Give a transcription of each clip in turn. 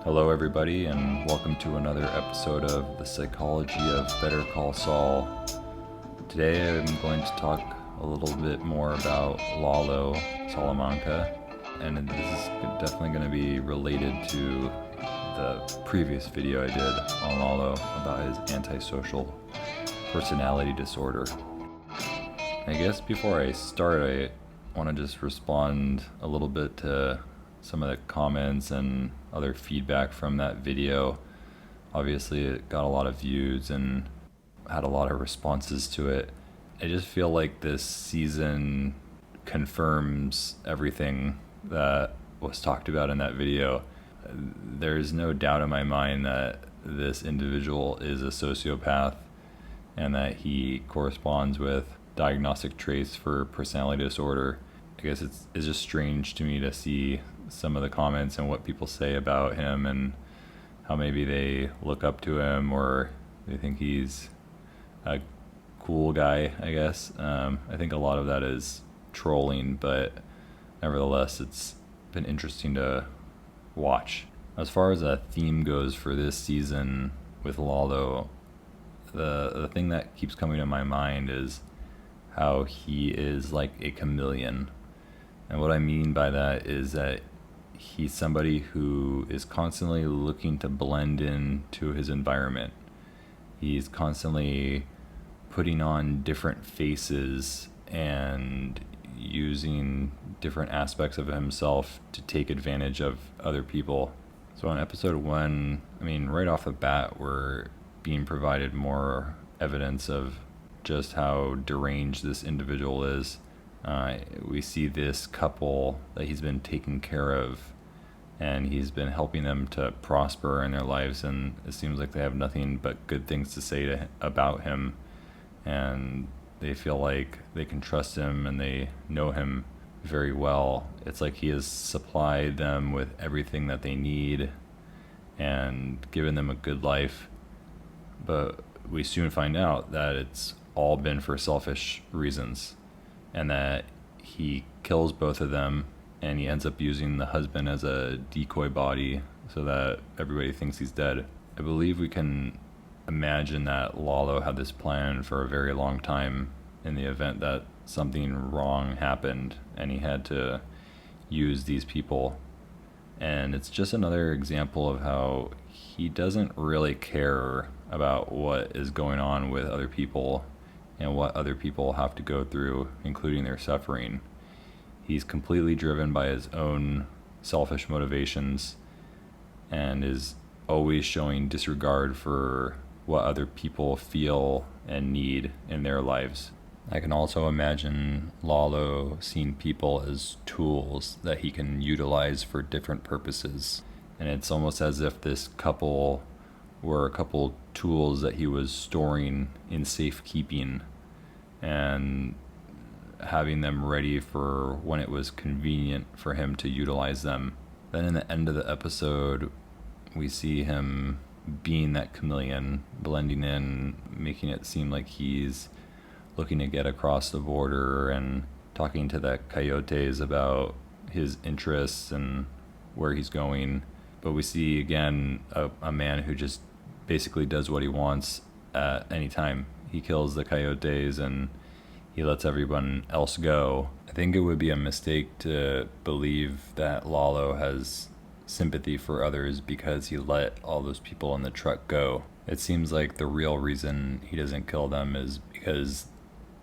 Hello, everybody, and welcome to another episode of The Psychology of Better Call Saul. Today I'm going to talk a little bit more about Lalo Salamanca, and this is definitely going to be related to the previous video I did on Lalo about his antisocial personality disorder. I guess before I start, I want to just respond a little bit to some of the comments and other feedback from that video. Obviously it got a lot of views and had a lot of responses to it. I just feel like this season confirms everything that was talked about in that video. There's no doubt in my mind that this individual is a sociopath and that he corresponds with diagnostic traits for personality disorder. I guess it's just strange to me to see some of the comments and what people say about him and how maybe they look up to him or they think he's a cool guy, I guess. I think a lot of that is trolling, but nevertheless, it's been interesting to watch. As far as a theme goes for this season with Lalo, the thing that keeps coming to my mind is how he is like a chameleon. And what I mean by that is that he's somebody who is constantly looking to blend in to his environment. He's constantly putting on different faces and using different aspects of himself to take advantage of other people. So in episode 1, right off the bat, we're being provided more evidence of just how deranged this individual is. We see this couple that he's been taking care of, and he's been helping them to prosper in their lives, and it seems like they have nothing but good things to say about him, and they feel like they can trust him and they know him very well. It's like he has supplied them with everything that they need and given them a good life, but we soon find out that it's all been for selfish reasons, and that he kills both of them, and he ends up using the husband as a decoy body so that everybody thinks he's dead. I believe we can imagine that Lalo had this plan for a very long time in the event that something wrong happened and he had to use these people. And it's just another example of how he doesn't really care about what is going on with other people and what other people have to go through, including their suffering. He's completely driven by his own selfish motivations and is always showing disregard for what other people feel and need in their lives. I can also imagine Lalo seeing people as tools that he can utilize for different purposes. And it's almost as if this couple were a couple tools that he was storing in safekeeping and having them ready for when it was convenient for him to utilize them. Then in the end of the episode, we see him being that chameleon, blending in, making it seem like he's looking to get across the border and talking to the coyotes about his interests and where he's going. But we see again a man who just basically does what he wants at any time. He kills the coyotes and he lets everyone else go. I think it would be a mistake to believe that Lalo has sympathy for others because he let all those people in the truck go. It seems like the real reason he doesn't kill them is because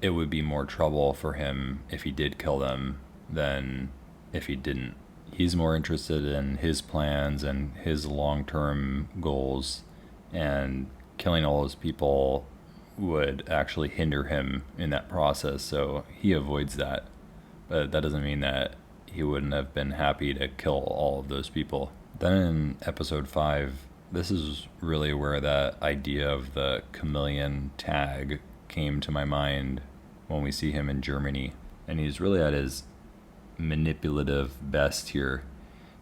it would be more trouble for him if he did kill them than if he didn't. He's more interested in his plans and his long-term goals, and killing all those people would actually hinder him in that process, so he avoids that. But that doesn't mean that he wouldn't have been happy to kill all of those people. Then in episode 5, this is really where that idea of the chameleon tag came to my mind when we see him in Germany. And he's really at his manipulative best here.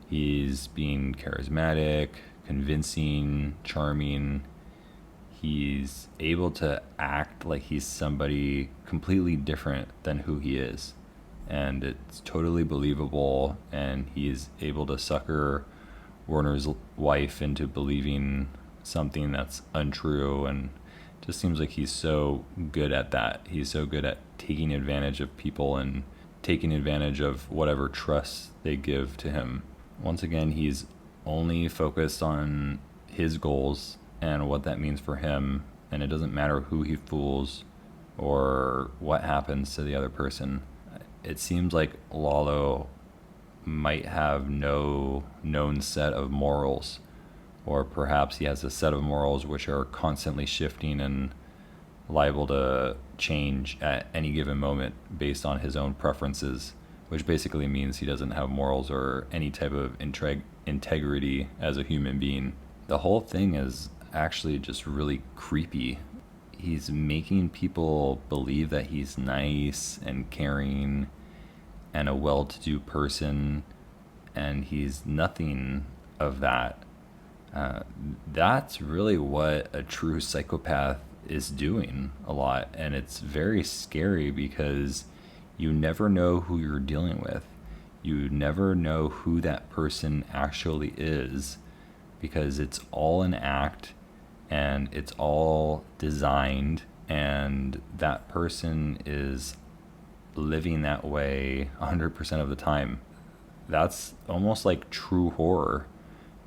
He's being charismatic, convincing, charming. He's able to act like he's somebody completely different than who he is. And it's totally believable, and he's able to sucker Werner's wife into believing something that's untrue, and just seems like he's so good at that. He's so good at taking advantage of people and taking advantage of whatever trust they give to him. Once again, he's only focused on his goals and what that means for him, and it doesn't matter who he fools or what happens to the other person. It seems like Lalo might have no known set of morals, or perhaps he has a set of morals which are constantly shifting and liable to change at any given moment based on his own preferences, which basically means he doesn't have morals or any type of integrity as a human being. The whole thing is actually just really creepy. He's making people believe that he's nice and caring and a well-to-do person, and he's nothing of that. That's really what a true psychopath is doing a lot, and it's very scary because you never know who you're dealing with. You never know who that person actually is, because it's all an act and it's all designed, and that person is living that way 100% of the time. That's almost like true horror,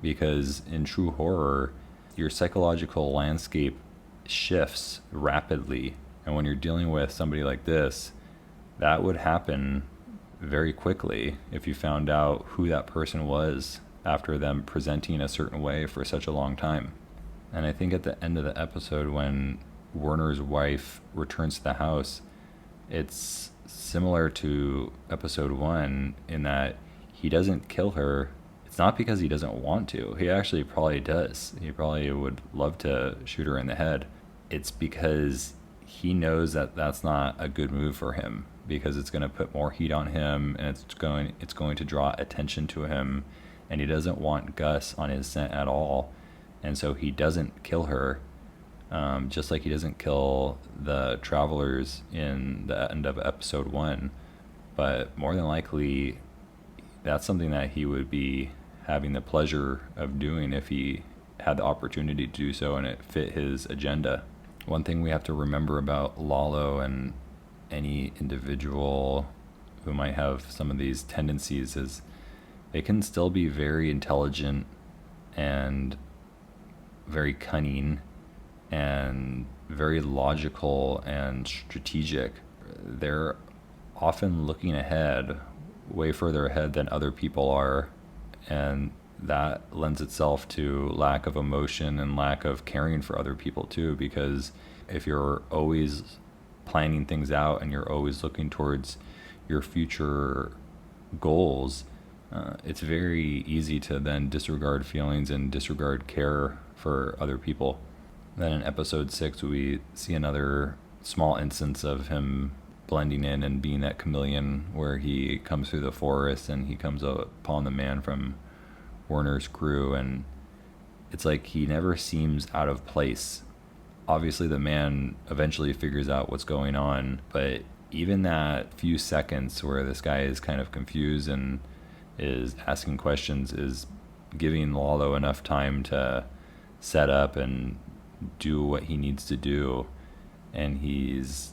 because in true horror, your psychological landscape shifts rapidly. And when you're dealing with somebody like this, that would happen very quickly if you found out who that person was after them presenting a certain way for such a long time. And I think at the end of the episode, when Werner's wife returns to the house, it's similar to episode 1 in that he doesn't kill her. It's not because he doesn't want to. He actually probably does. He probably would love to shoot her in the head. It's because he knows that that's not a good move for him, because it's going to put more heat on him, and it's going to draw attention to him, and he doesn't want Gus on his scent at all. And so he doesn't kill her, just like he doesn't kill the travelers in the end of episode 1. But more than likely, that's something that he would be having the pleasure of doing if he had the opportunity to do so and it fit his agenda. One thing we have to remember about Lalo and any individual who might have some of these tendencies is they can still be very intelligent and very cunning and very logical and strategic. They're often looking ahead, way further ahead than other people are, and that lends itself to lack of emotion and lack of caring for other people too, because if you're always planning things out and you're always looking towards your future goals, it's very easy to then disregard feelings and disregard care for other people. Then in episode 6, we see another small instance of him blending in and being that chameleon, where he comes through the forest and he comes upon the man from Werner's crew, and it's like he never seems out of place. Obviously the man eventually figures out what's going on, but even that few seconds where this guy is kind of confused and is asking questions is giving Lalo enough time to set up and do what he needs to do. And he's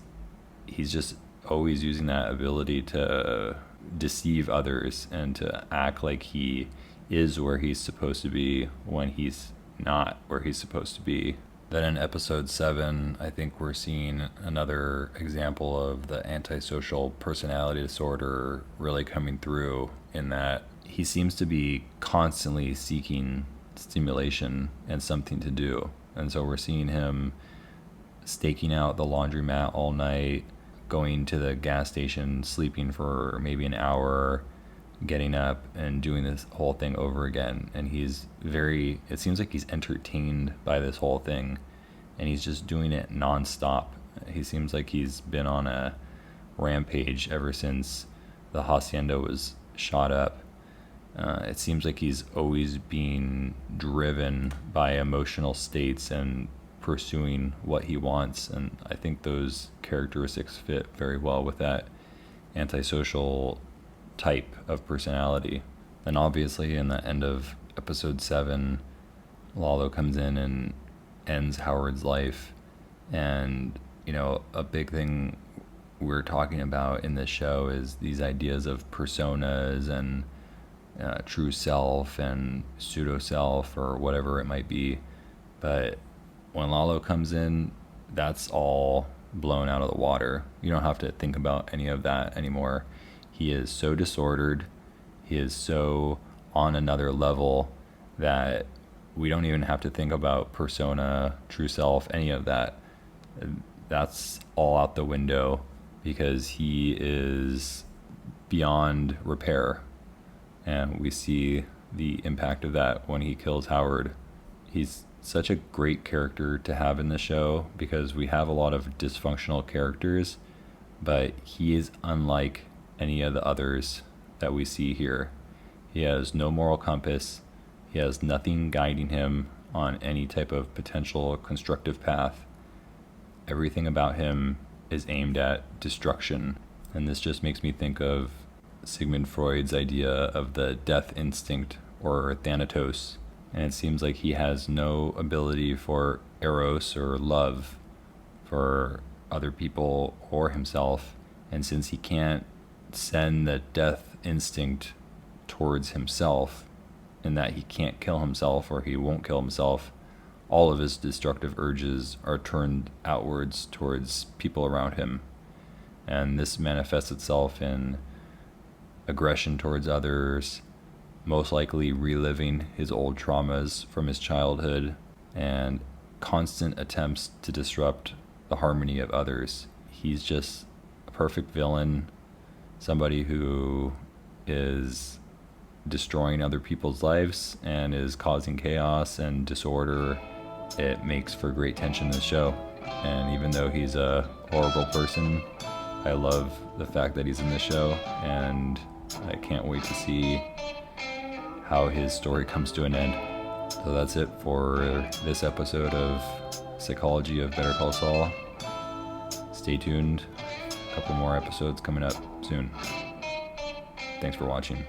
just always using that ability to deceive others and to act like he is where he's supposed to be when he's not where he's supposed to be. Then in episode 7, I think we're seeing another example of the antisocial personality disorder really coming through, in that he seems to be constantly seeking stimulation and something to do. And so we're seeing him staking out the laundromat all night, going to the gas station, sleeping for maybe an hour, getting up and doing this whole thing over again. And it seems like he's entertained by this whole thing, and he's just doing it nonstop. He seems like he's been on a rampage ever since the hacienda was shot up. It seems like he's always being driven by emotional states and pursuing what he wants, and I think those characteristics fit very well with that antisocial type of personality. Then obviously in the end of episode 7, Lalo comes in and ends Howard's life. And, a big thing we're talking about in this show is these ideas of personas and true self and pseudo self or whatever it might be. But when Lalo comes in, that's all blown out of the water. You don't have to think about any of that anymore. He is so disordered. He is so on another level that we don't even have to think about persona, true self, any of that. That's all out the window because he is beyond repair. And we see the impact of that when he kills Howard. He's such a great character to have in the show because we have a lot of dysfunctional characters, but he is unlike any of the others that we see here. He has no moral compass. He has nothing guiding him on any type of potential constructive path. Everything about him is aimed at destruction. And this just makes me think of Sigmund Freud's idea of the death instinct, or Thanatos. And it seems like he has no ability for eros or love for other people or himself. And since he can't send the death instinct towards himself, in that he can't kill himself or he won't kill himself, all of his destructive urges are turned outwards towards people around him. And this manifests itself in aggression towards others, most likely reliving his old traumas from his childhood, and constant attempts to disrupt the harmony of others. He's just a perfect villain, somebody who is destroying other people's lives and is causing chaos and disorder. It makes for great tension in the show. And even though he's a horrible person, I love the fact that he's in the show, and I can't wait to see how his story comes to an end. So that's it for this episode of Psychology of Better Call Saul. Stay tuned. A couple more episodes coming up soon. Thanks for watching.